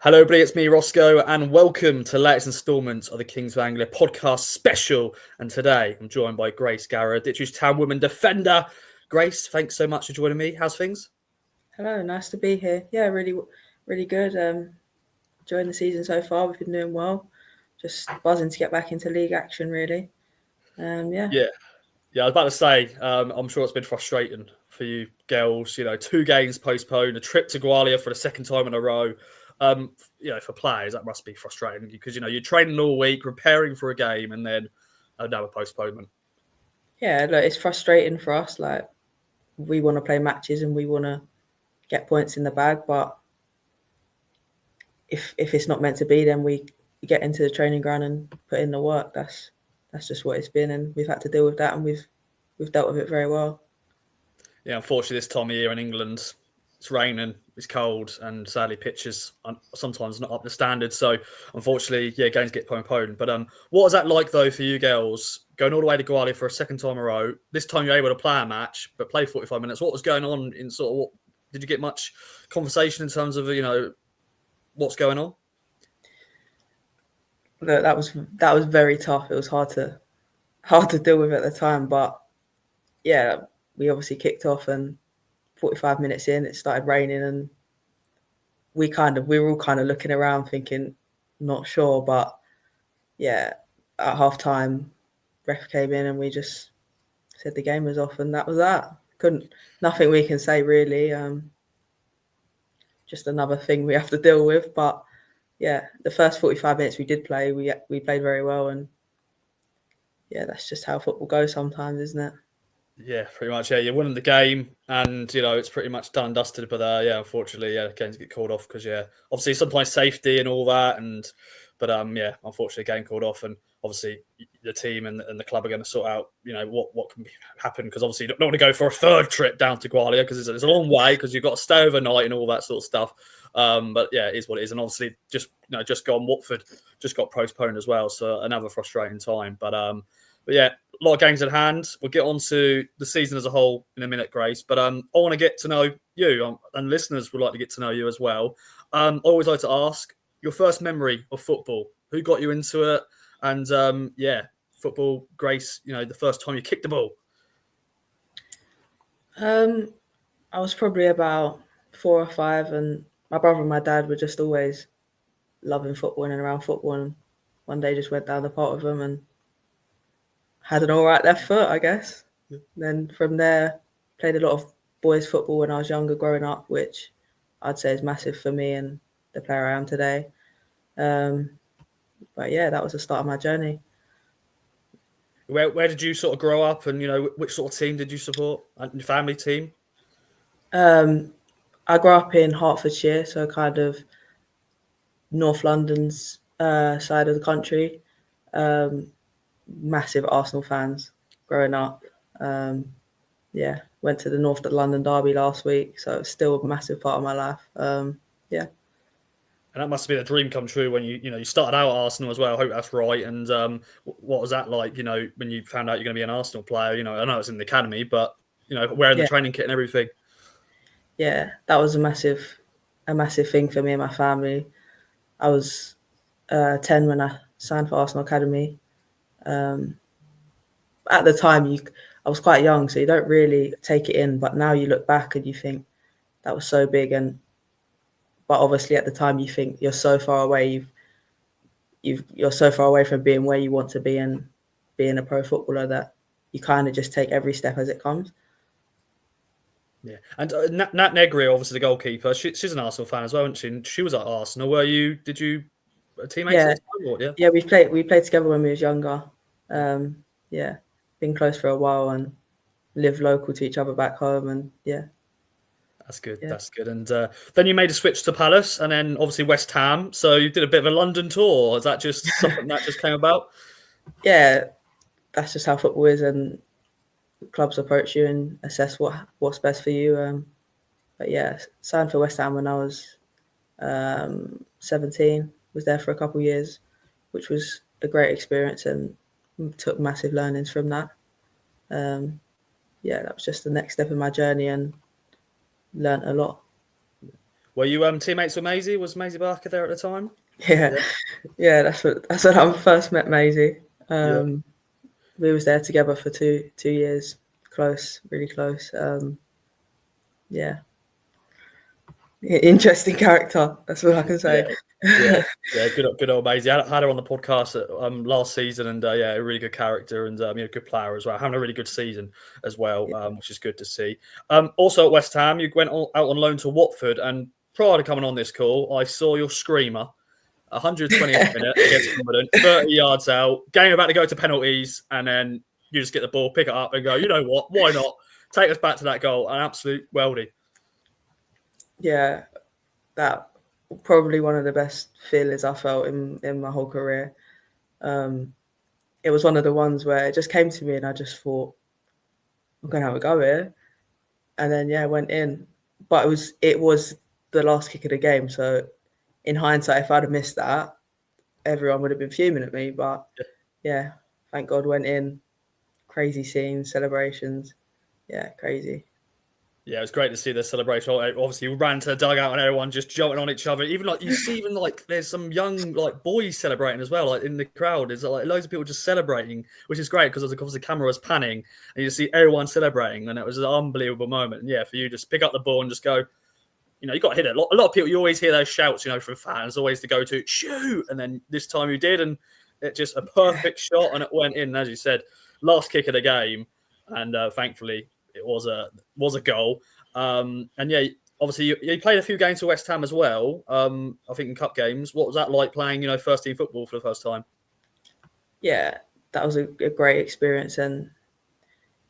Hello, everybody. It's me, Roscoe, and welcome to the latest instalment of the Kings of Anglia podcast special. And today I'm joined by Grace Garrad, Ipswich Town Women defender. Grace, thanks so much for joining me. How's things? Hello, nice to be here. Yeah, really good. Enjoying the season so far. We've been doing well. Just buzzing to get back into league action, really. Yeah, I was about to say, I'm sure it's been frustrating for you girls. 2 games postponed, a trip to Gwalia for the second time in a row. For players, that must be frustrating because, you're training all week, preparing for a game, and then another postponement. Yeah, look, it's frustrating for us. Like, we want to play matches and we want to get points in the bag, but if it's not meant to be, then we get into the training ground and put in the work. That's just what it's been, and we've had to deal with that, and we've dealt with it very well. Yeah, unfortunately, this time of year in England, it's raining, it's cold, and sadly, pitches are sometimes not up to standard. So, unfortunately, games get postponed. But what was that like, though, for you girls, going all the way to Gwalia for a second time in a row? This time you're able to play a match, but play 45 minutes. What was going on in did you get much conversation in terms of, what's going on? Look, that was very tough. It was hard to deal with at the time, but yeah, we obviously kicked off, and 45 minutes in, it started raining, and we were all kind of looking around thinking, not sure, but yeah, at half time, ref came in and we just said the game was off, and that was that. Nothing we can say really. Just another thing we have to deal with, but yeah, the first 45 minutes we did play, we played very well, and yeah, that's just how football goes sometimes, isn't it? Yeah, pretty much. Yeah, you're winning the game, and it's pretty much done and dusted. But unfortunately, games get called off because obviously sometimes safety and all that, but unfortunately, game called off, and obviously the team and the club are going to sort out what can happen because obviously you don't want to go for a third trip down to Gwalia because it's a long way because you've got to stay overnight and all that sort of stuff. But yeah, it is what it is, and obviously just gone Watford just got postponed as well, so another frustrating time. But yeah, a lot of games at hand. We'll get on to the season as a whole in a minute, Grace. But I want to get to know you, and listeners would like to get to know you as well. I always like to ask your first memory of football. Who got you into it? And football, Grace. The first time you kicked the ball. I was probably about 4 or 5, and my brother and my dad were just always loving football and around football. And one day just went down the pot with them and had an all right left foot, I guess. Yeah. Then from there, played a lot of boys football when I was younger growing up, which I'd say is massive for me and the player I am today. But yeah, that was the start of my journey. Where did you sort of grow up, and which sort of team did you support? And your family team? I grew up in Hertfordshire, so kind of North London's side of the country. Massive Arsenal fans growing up. Went to the North London derby last week, so it's still a massive part of my life. And that must have been a dream come true when you started out at Arsenal as well. I hope that's right. And what was that like? When you found out you're going to be an Arsenal player. I know it's in the academy, but wearing the training kit and everything. Yeah, that was a massive thing for me and my family. I was 10 when I signed for Arsenal Academy. At the time, I was quite young, so you don't really take it in. But now you look back and you think that was so big. But obviously, at the time, you think you're so far away. You're so far away from being where you want to be and being a pro footballer that you kind of just take every step as it comes. Yeah, and Nat Negri, obviously the goalkeeper, she's an Arsenal fan as well, isn't she? And she was at Arsenal. Did you teammates at the time? Yeah, we played together when we was younger. Been close for a while and live local to each other back home, and yeah. That's good. Yeah. That's good. And then you made a switch to Palace, and then obviously West Ham. So you did a bit of a London tour. Is that just something that just came about? Yeah, that's just how football is, and clubs approach you and assess what's best for you. But yeah, signed for West Ham when I was 17. Was there for a couple of years, which was a great experience and took massive learnings from that. That was just the next step in my journey and learnt a lot. Were you teammates with Maisie? Was Maisie Barker there at the time? Yeah. That's when I first met Maisie. We was there together for 2 years, close, really close. Yeah, interesting character. That's all I can say. Yeah. Good old Maisie. I had her on the podcast last season, and a really good character and good player as well. Having a really good season as well, which is good to see. Also at West Ham, you went out on loan to Watford, and prior to coming on this call, I saw your screamer. 120th minute against Wimbledon, 30 yards out, game about to go to penalties, and then you just get the ball, pick it up, and go, you know what? Why not? Take us back to that goal. An absolute weldy. Yeah, that probably one of the best feelings I felt in my whole career. It was one of the ones where it just came to me, and I just thought, I'm gonna have a go here, and then I went in. But it was the last kick of the game, so in hindsight, if I'd have missed that, everyone would have been fuming at me. But yeah, thank God went in. Crazy scenes, celebrations. Yeah, crazy. Yeah, it was great to see the celebration. Obviously, we ran to the dugout and everyone just jumping on each other. Even like you see, even like there's some young like boys celebrating as well. Like in the crowd, there's like loads of people just celebrating, which is great because obviously the camera was panning and you see everyone celebrating, and it was an unbelievable moment. And yeah, for you just pick up the ball and just go. You know, you got to hit it. A lot of people, you always hear those shouts, from fans, always to go to shoot. And then this time you did, and it just a perfect shot, and it went in, as you said, last kick of the game. And thankfully, it was a goal. And yeah, obviously, you played a few games for West Ham as well, I think in cup games. What was that like playing, first team football for the first time? Yeah, that was a great experience. And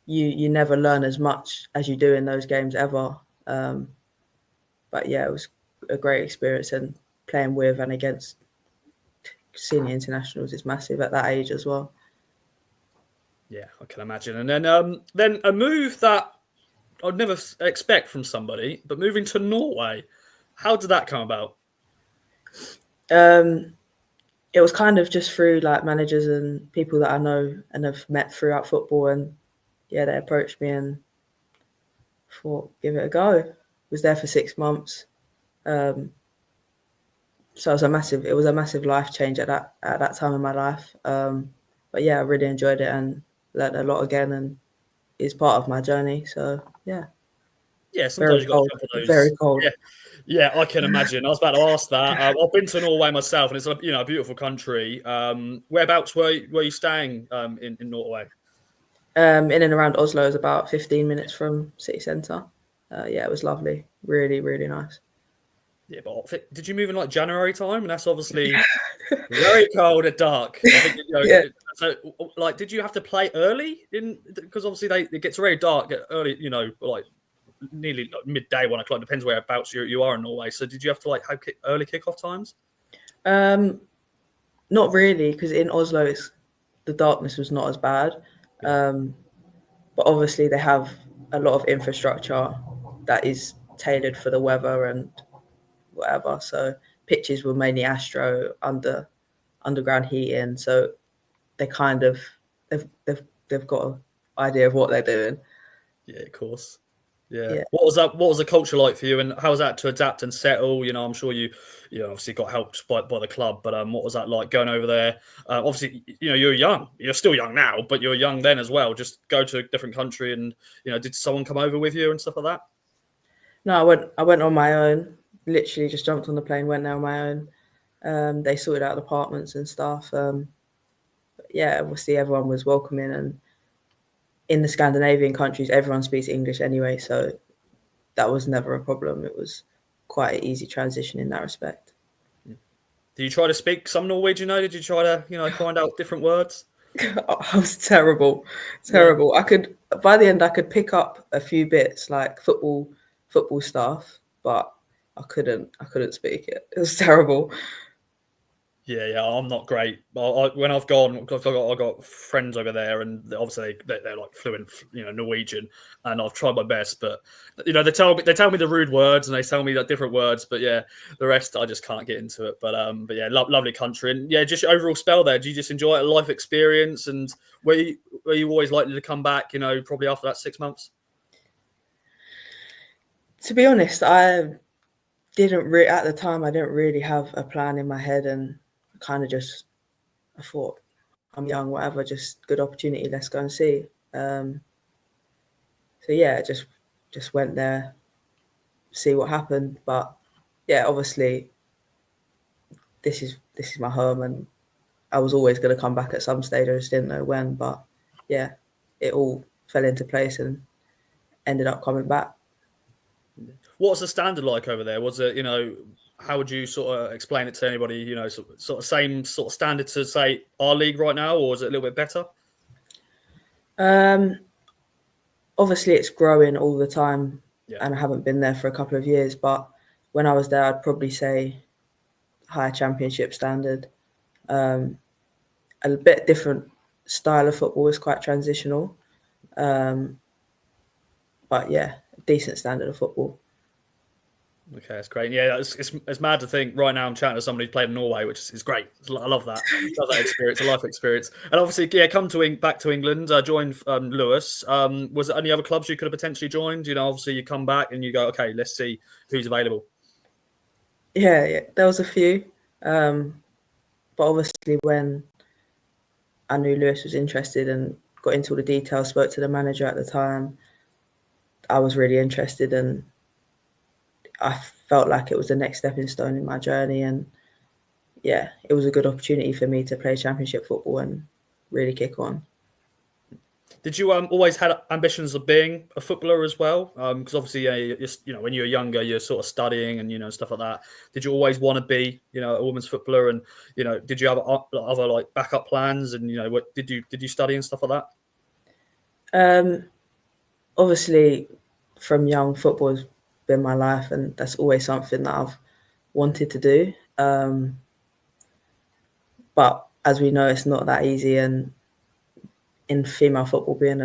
you never learn as much as you do in those games ever. But yeah, it was a great experience, and playing with and against senior internationals is massive at that age as well. Yeah, I can imagine. And then a move that I'd never expect from somebody, but moving to Norway, how did that come about? It was kind of just through like managers and people that I know and have met throughout football, and yeah, they approached me and thought, give it a go. Was there for 6 months. So it was a massive life change at that time in my life. But yeah, I really enjoyed it and learned a lot again, and is part of my journey. So yeah. Yeah, sometimes you've got to jump on those. Very cold. Yeah, I can imagine. I was about to ask that. I've been to Norway myself, and it's a beautiful country. Whereabouts were you staying in Norway? In and around Oslo is about 15 minutes from city centre. Yeah, it was lovely. Really, really nice. Yeah, but did you move in like January time? And that's obviously very cold at dark. I think, So, like, did you have to play early? Because obviously it gets very dark early. Like nearly like midday, 1 o'clock. Depends whereabouts you are in Norway. So, did you have to like have early kickoff times? Not really, because in Oslo, the darkness was not as bad. But obviously, they have a lot of infrastructure that is tailored for the weather and whatever. So pitches were mainly Astro underground heating. So they kind of they've got an idea of what they're doing. Yeah, of course. Yeah. What was the culture like for you, and how was that to adapt and settle? I'm sure you obviously got helped by the club, but what was that like going over there? Obviously, you're young. You're still young now, but you're young then as well. Just go to a different country, and did someone come over with you and stuff like that? No, I went on my own. Literally, just jumped on the plane, went there on my own. They sorted out apartments and stuff. Yeah, obviously everyone was welcoming, and in the Scandinavian countries, everyone speaks English anyway, so that was never a problem. It was quite an easy transition in that respect. Did you try to speak some Norwegian? Did you try to, find out different words? I was terrible. Yeah. By the end, I could pick up a few bits like football stuff, but I couldn't speak it. It was terrible. Yeah, I'm not great. When I've gone, I got friends over there, and obviously they're like fluent, Norwegian, and I've tried my best. But they tell me the rude words, and they tell me different words. But yeah, the rest I just can't get into it. But yeah, lovely country, and yeah, just your overall spell there. Do you just enjoy it, a life experience, and were you always likely to come back? Probably after that 6 months. To be honest, at the time, I didn't really have a plan in my head, and kind of just, I thought, I'm young, whatever, just good opportunity, let's go and see. So yeah, just went there, see what happened. But yeah, obviously this is my home, and I was always going to come back at some stage. I just didn't know when, but yeah, it all fell into place and ended up coming back. What's the standard like over there? Was it, how would you sort of explain it to anybody, sort of same sort of standard to say our league right now, or is it a little bit better? Obviously it's growing all the time, Yeah. and I haven't been there for a couple of years, but when I was there, I'd probably say higher championship standard. A bit different style of football, is quite transitional. But yeah, decent standard of football. Okay, that's great. Yeah, it's mad to think right now I'm chatting to somebody who's played in Norway, which is great. I love that. Love that experience, a life experience. And obviously, yeah, come to back to England, joined Lewis. Was there any other clubs you could have potentially joined? Obviously you come back and you go, okay, let's see who's available. Yeah, there was a few. But obviously when I knew Lewis was interested and got into all the details, spoke to the manager at the time, I was really interested, and I felt like it was the next stepping stone in my journey. And yeah, it was a good opportunity for me to play championship football and really kick on. Did you always had ambitions of being a footballer as well? Because obviously, when you were younger, you're sort of studying and stuff like that. Did you always want to be, a women's footballer? And did you have other like backup plans? And what did you study and stuff like that? Obviously, from young, football has been my life, and that's always something that I've wanted to do. But as we know, it's not that easy, and in female football, being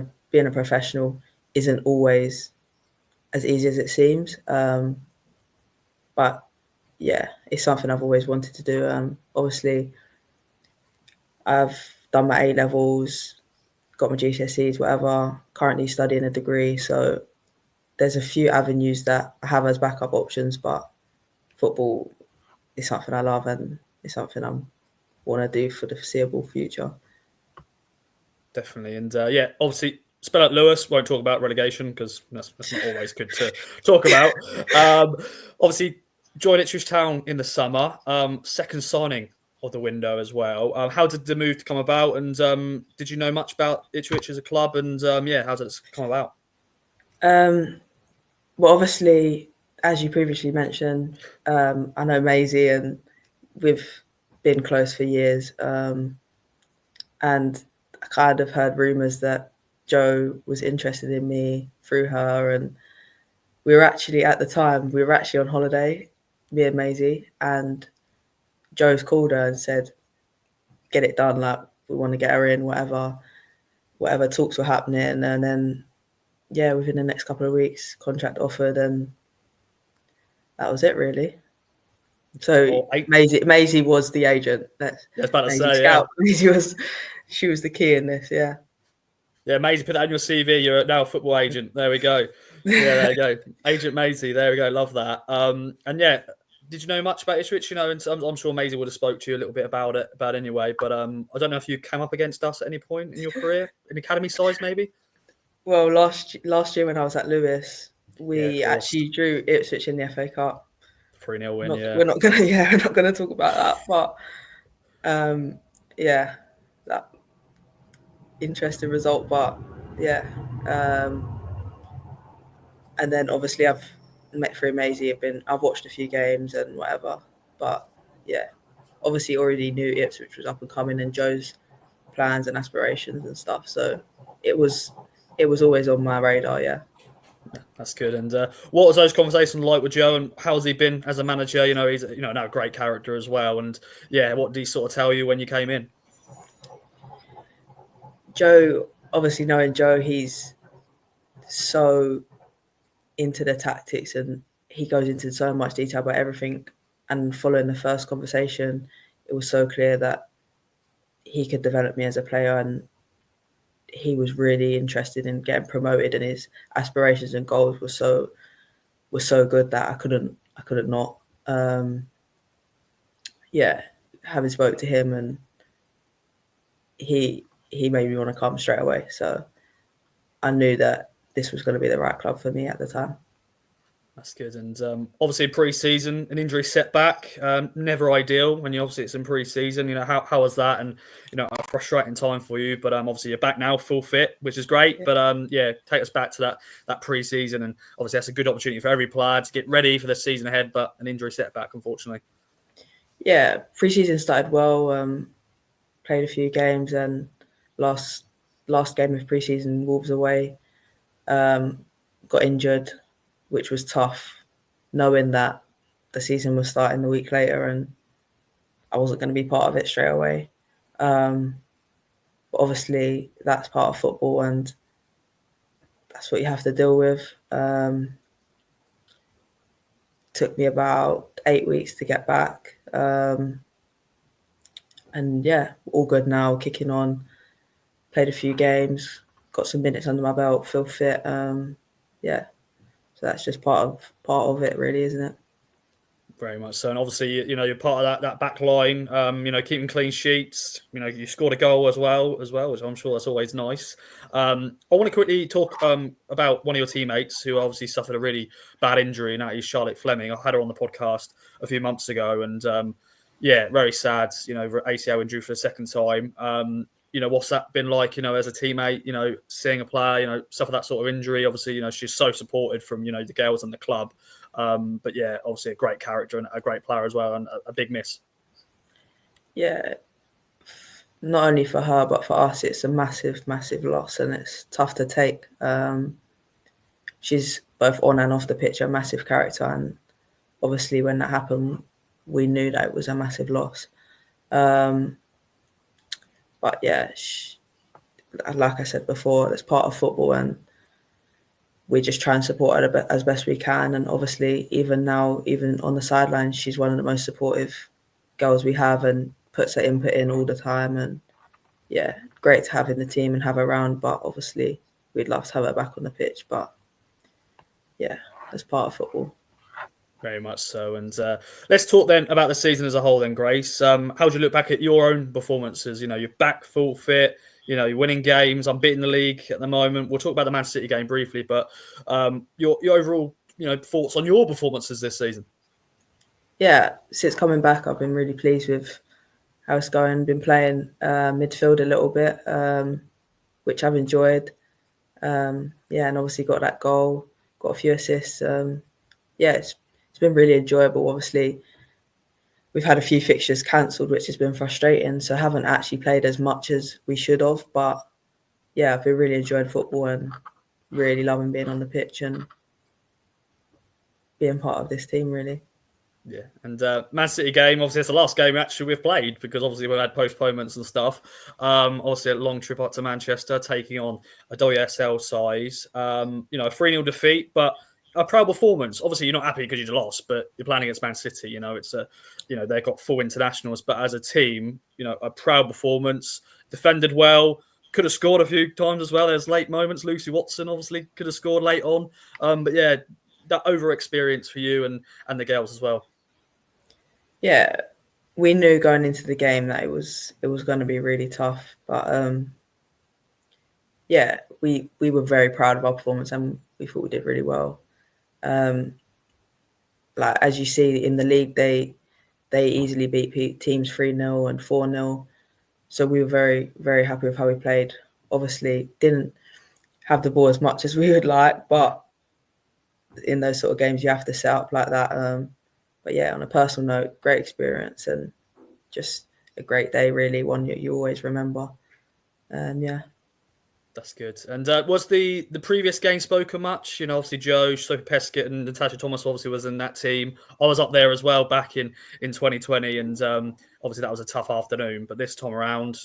a professional isn't always as easy as it seems. But yeah, it's something I've always wanted to do. Obviously, I've done my A-levels, got my GCSEs, whatever, currently studying a degree. So there's a few avenues that I have as backup options, but football is something I love, and it's something I want to do for the foreseeable future. Definitely. And yeah, obviously, spell out Lewis. Won't talk about relegation because that's not always good to talk about. Obviously, joined Ipswich Town in the summer. Second signing of the window as well. How did the move come about? And did you know much about Ipswich as a club? And yeah, how did it come about? Well, obviously, as you previously mentioned, I know Maisie, and we've been close for years. And I kind of heard rumours that Joe was interested in me through her, and we were actually on holiday, me and Maisie, and Joe's called her and said, "Get it done, like we want to get her in, whatever talks were happening." And then yeah, within the next couple of weeks, contract offered, and that was it really. So Maisie was the agent. I was about to say, Scout. Yeah. Maisie she was the key in this, yeah. Yeah, Maisie, put that on your CV. You're now a football agent. There we go. Yeah, there you go. Agent Maisie. There we go. Love that. And yeah, did you know much about Ipswich? And I'm sure Maisie would have spoke to you a little bit about it anyway. But I don't know if you came up against us at any point in your career, in academy size maybe. Well, last year when I was at Lewis, we actually drew Ipswich in the FA Cup. 3-0 win. We're not gonna talk about that. But yeah, that interesting result. But yeah, and then obviously I've met through Maisie. I've watched a few games and whatever. But yeah, obviously already knew Ipswich was up and coming, and Joe's plans and aspirations and stuff. So it was always on my radar. Yeah. That's good. And what was those conversations like with Joe, and how's he been as a manager? He's now a great character as well. And yeah, what did he sort of tell you when you came in? Joe, obviously knowing Joe, he's so into the tactics, and he goes into so much detail about everything. And following the first conversation, it was so clear that he could develop me as a player, and he was really interested in getting promoted, and his aspirations and goals were so good that I couldn't I couldn't not. Having spoke to him, and he made me want to come straight away. So I knew that this was going to be the right club for me at the time. That's good. And obviously pre-season, an injury setback, never ideal when it's in pre-season. How was that? And, a frustrating time for you. But obviously you're back now, full fit, which is great. Yeah. But take us back to that pre-season. And obviously that's a good opportunity for every player to get ready for the season ahead, but an injury setback, unfortunately. Yeah, pre-season started well. Played a few games, and last game of pre-season, Wolves away, got injured, which was tough, knowing that the season was starting a week later and I wasn't going to be part of it straight away. But obviously, that's part of football, and that's what you have to deal with. Took me about 8 weeks to get back. And yeah, all good now, kicking on. Played a few games, got some minutes under my belt, feel fit. So that's just part of it, really, isn't it? Very much so. And obviously, you're part of that back line, keeping clean sheets. You scored a goal as well, which I'm sure that's always nice. I want to quickly talk about one of your teammates who obviously suffered a really bad injury, and that is Charlotte Fleming. I had her on the podcast a few months ago, and very sad, ACL injury for the second time. What's that been like, as a teammate, seeing a player, suffer that sort of injury? Obviously, she's so supported from, the girls and the club. But yeah, obviously a great character and a great player as well, and a big miss. Yeah, not only for her, but for us, it's a massive, massive loss, and it's tough to take. She's both on and off the pitch a massive character, and obviously when that happened, we knew that it was a massive loss. But yeah, like I said before, it's part of football, and we just try and support her as best we can. And obviously, even now, even on the sidelines, she's one of the most supportive girls we have, and puts her input in all the time. And yeah, great to have in the team and have her around. But obviously, we'd love to have her back on the pitch. But yeah, that's part of football. Very much so. And let's talk then about the season as a whole then, Grace. How do you look back at your own performances? You're back full fit, you're winning games, unbeaten the league at the moment. We'll talk about the Man City game briefly, but your overall, thoughts on your performances this season? Yeah, since coming back, I've been really pleased with how it's going. Been playing midfield a little bit, which I've enjoyed. And obviously got that goal, got a few assists. It's been really enjoyable. Obviously, we've had a few fixtures cancelled, which has been frustrating. So I haven't actually played as much as we should have. But yeah, I've been really enjoying football and really loving being on the pitch and being part of this team, really. Yeah, and Man City game, obviously it's the last game actually we've played, because obviously we've had postponements and stuff. Obviously a long trip up to Manchester, taking on a WSL size. A 3-0 defeat, but a proud performance. Obviously you're not happy because you lost, but you're playing against Man City. It's they've got full internationals, but as a team, a proud performance. Defended well. Could have scored a few times as well. There's late moments. Lucy Watson obviously could have scored late on. But yeah, that over experience for you and the girls as well. Yeah, we knew going into the game that it was going to be really tough, but we were very proud of our performance, and we thought we did really well. Like as you see in the league, they easily beat teams 3-0 and 4-0. So we were very, very happy with how we played. Obviously, didn't have the ball as much as we would like, but in those sort of games, you have to set up like that. But yeah, on a personal note, great experience and just a great day, really, one you always remember. Yeah. That's good. And was the previous game spoken much? Obviously Joe, Sophie Peskett and Natasha Thomas obviously was in that team. I was up there as well back in 2020, and obviously that was a tough afternoon. But this time around,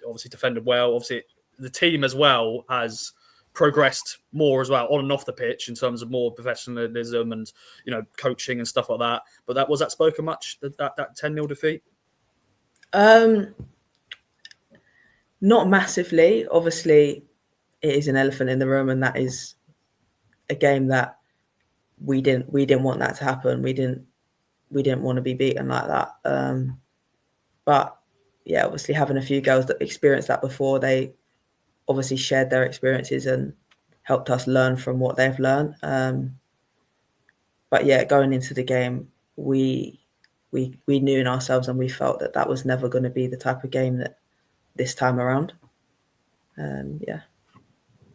obviously defended well. Obviously the team as well has progressed more as well on and off the pitch in terms of more professionalism and coaching and stuff like that. But was that spoken much, that 10-0 defeat? Not massively. Obviously, it is an elephant in the room, and that is a game that we didn't want that to happen. We didn't want to be beaten like that. But yeah, obviously having a few girls that experienced that before, they obviously shared their experiences and helped us learn from what they've learned. But yeah, going into the game, we knew in ourselves, and we felt that was never going to be the type of game that this time around. Yeah.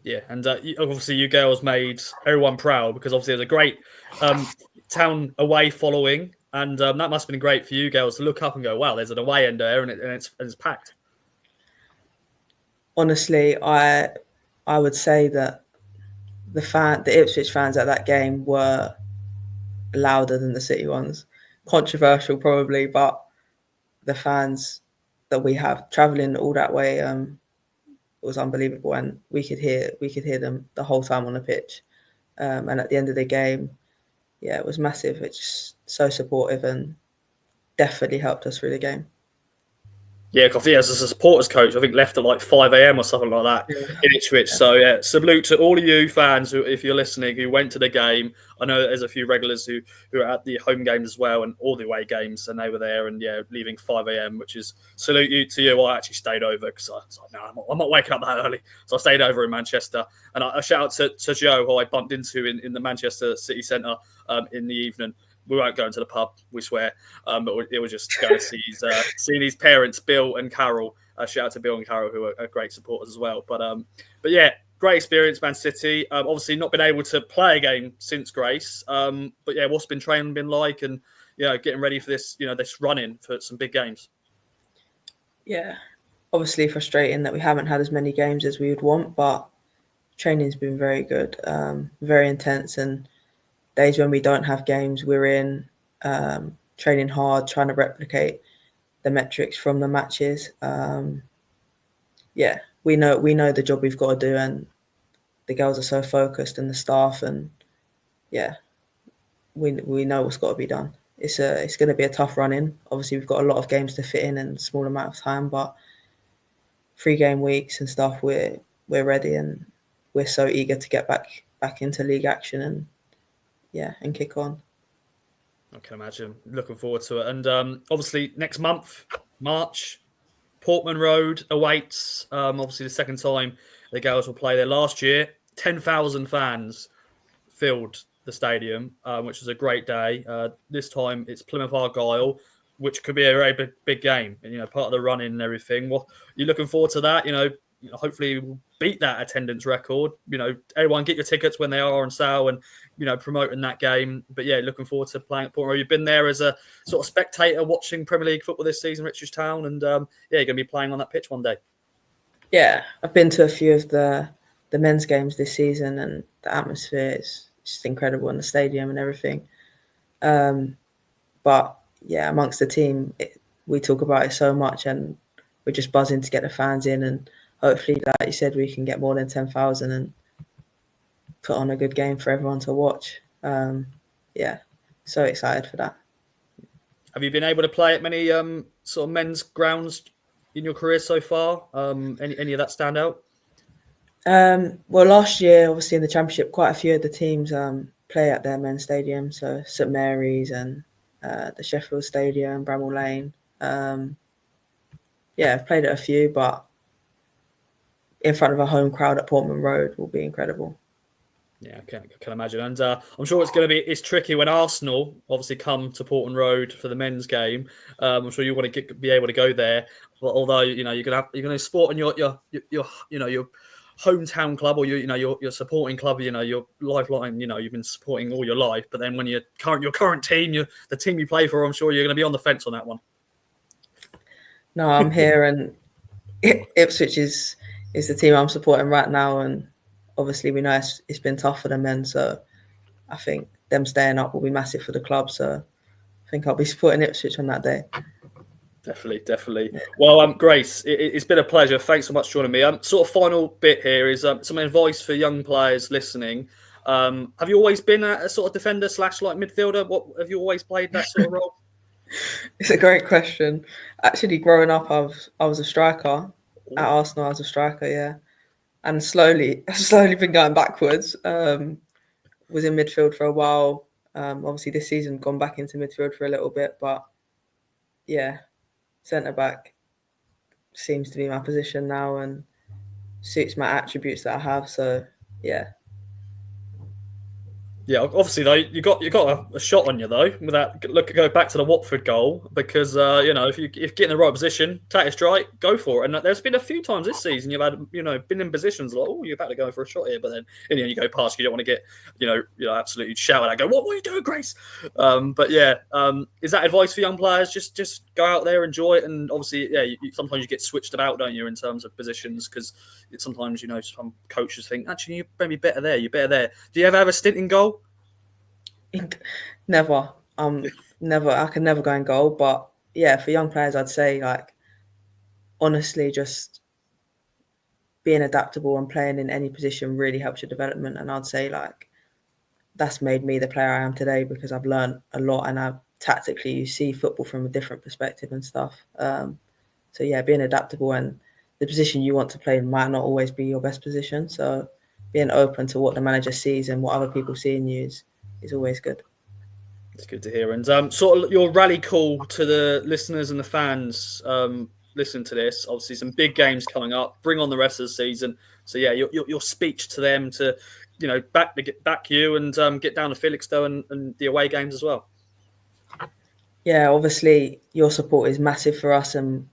Yeah, and obviously you girls made everyone proud, because obviously it was a great town away following, and that must have been great for you girls to look up and go, wow, there's an away end there, and it's packed. Honestly, I would say that the Ipswich fans at that game were louder than the City ones. Controversial probably, but the fans that we have travelling all that way, it was unbelievable, and we could hear them the whole time on the pitch. And at the end of the game, yeah, it was massive. It's just so supportive and definitely helped us through the game. Yeah, because as a supporters coach, I think left at like 5 a.m. or something like that in Ipswich. So yeah, salute to all of you fans who, if you're listening, who went to the game. I know there's a few regulars who are at the home games as well, and all the away games, and they were there, and yeah, leaving 5 a.m. Which is salute to you. I actually stayed over because I was like, no, I'm not waking up that early, so I stayed over in Manchester. And I shout out to Joe, who I bumped into in the Manchester city centre in the evening. We won't go into the pub, we swear. But it was just going to see his parents, Bill and Carol. Shout out to Bill and Carol, who are great supporters as well. But yeah, great experience, Man City. Obviously not been able to play a game since Grace. But yeah, what's been training been like, and getting ready for this, this run-in for some big games. Yeah, obviously frustrating that we haven't had as many games as we would want, but training's been very good, very intense, and days when we don't have games, we're in training hard, trying to replicate the metrics from the matches. Yeah, we know the job we've got to do, and the girls are so focused, and the staff, and yeah, we know what's got to be done. It's going to be a tough run in. Obviously, we've got a lot of games to fit in a small amount of time, but 3 game weeks and stuff, we're ready, and we're so eager to get back into league action and kick on. I can imagine. Looking forward to it. And obviously next month, March, Portman Road awaits. Obviously the second time the girls will play there. Last year, 10,000 fans filled the stadium, which was a great day. This time it's Plymouth Argyle, which could be a very big game, and part of the run-in and everything. Well, you're looking forward to that, hopefully we'll beat that attendance record. Everyone get your tickets when they are on sale, and promoting that game. But yeah, looking forward to playing at Portman Road. You've been there as a sort of spectator watching Premier League football this season, Ipswich Town, and yeah, you're going to be playing on that pitch one day. Yeah, I've been to a few of the men's games this season, and the atmosphere is just incredible in the stadium and everything. But yeah, amongst the team, we talk about it so much, and we're just buzzing to get the fans in, and hopefully, like you said, we can get more than 10,000 and put on a good game for everyone to watch. Yeah, so excited for that. Have you been able to play at many sort of men's grounds in your career so far? Any of that stand out? Well, last year, obviously in the Championship, quite a few of the teams play at their men's stadium, so St Mary's and the Sheffield Stadium, Bramall Lane. Yeah, I've played at a few, but in front of a home crowd at Portman Road will be incredible. Yeah, I can imagine. And I'm sure it's tricky when Arsenal obviously come to Portman Road for the men's game. I'm sure you want to be able to go there. But although you're gonna support in your hometown club, or your supporting club, your lifeline, you've been supporting all your life. But then when your current team, the team you play for, I'm sure you're going to be on the fence on that one. No, I'm here, and Ipswich is the team I'm supporting right now, and obviously we know it's been tough for the men, so I think them staying up will be massive for the club. So I think I'll be supporting Ipswich on that day. Definitely. Well, Grace, it's been a pleasure. Thanks so much for joining me. Sort of final bit here is some advice for young players listening. Have you always been a sort of defender / like midfielder? What have you always played that sort of role? It's a great question. Actually, growing up, I was a striker. At Arsenal, I was a striker, yeah. And slowly been going backwards. was in midfield for a while. Obviously, this season gone back into midfield for a little bit, but yeah, centre back seems to be my position now and suits my attributes that I have. So yeah. Yeah, obviously though you got a shot on you though with that. Go back to the Watford goal because if you get in the right position, take a strike, go for it. And there's been a few times this season you've had been in positions like, oh, you're about to go for a shot here, but then in the end you go past. You don't want to get absolutely shouted at. Go, what are you doing, Grace? But yeah, is that advice for young players? Just go out there, enjoy it, and obviously sometimes you get switched about, don't you, in terms of positions because sometimes some coaches think actually you're maybe better there, you're better there. Do you ever have a stint in goal? Never. Never. I can never go in goal. But yeah, for young players, I'd say honestly, just being adaptable and playing in any position really helps your development. And I'd say that's made me the player I am today because I've learned a lot and tactically you see football from a different perspective and stuff. So yeah, being adaptable and the position you want to play might not always be your best position. So being open to what the manager sees and what other people see in you is always good. It's good to hear. And sort of your rally call to the listeners and the fans listen to this. Obviously, some big games coming up. Bring on the rest of the season. So yeah, your speech to them to back you and get down to Felixstowe and the away games as well. Yeah, obviously your support is massive for us, and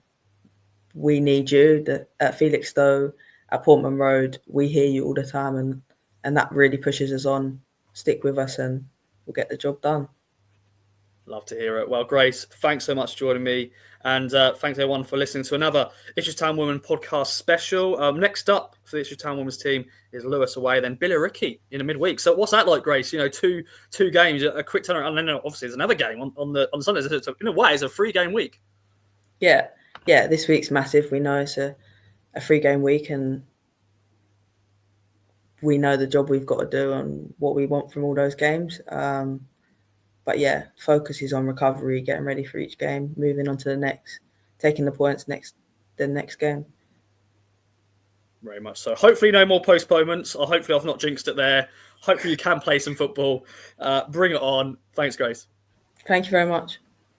we need you. At Felixstowe, at Portman Road, we hear you all the time, and that really pushes us on. Stick with us, and we'll get the job done. Love to hear it. Well, Grace, thanks so much for joining me. And thanks everyone for listening to another Ipswich Town Women podcast special. Next up for the Ipswich Town Women's team is Lewis away, then Billericay in the midweek. So what's that like, Grace? Two games, a quick turnaround. And then obviously there's another game on the Sunday. So in a way, it's a 3-game week. Yeah, this week's massive. We know it's a 3-game week and we know the job we've got to do and what we want from all those games. But yeah, focus is on recovery, getting ready for each game, moving on to the next, taking the points the next game. Very much so. Hopefully no more postponements, or hopefully I've not jinxed it there. Hopefully you can play some football. Bring it on. Thanks, Grace. Thank you very much.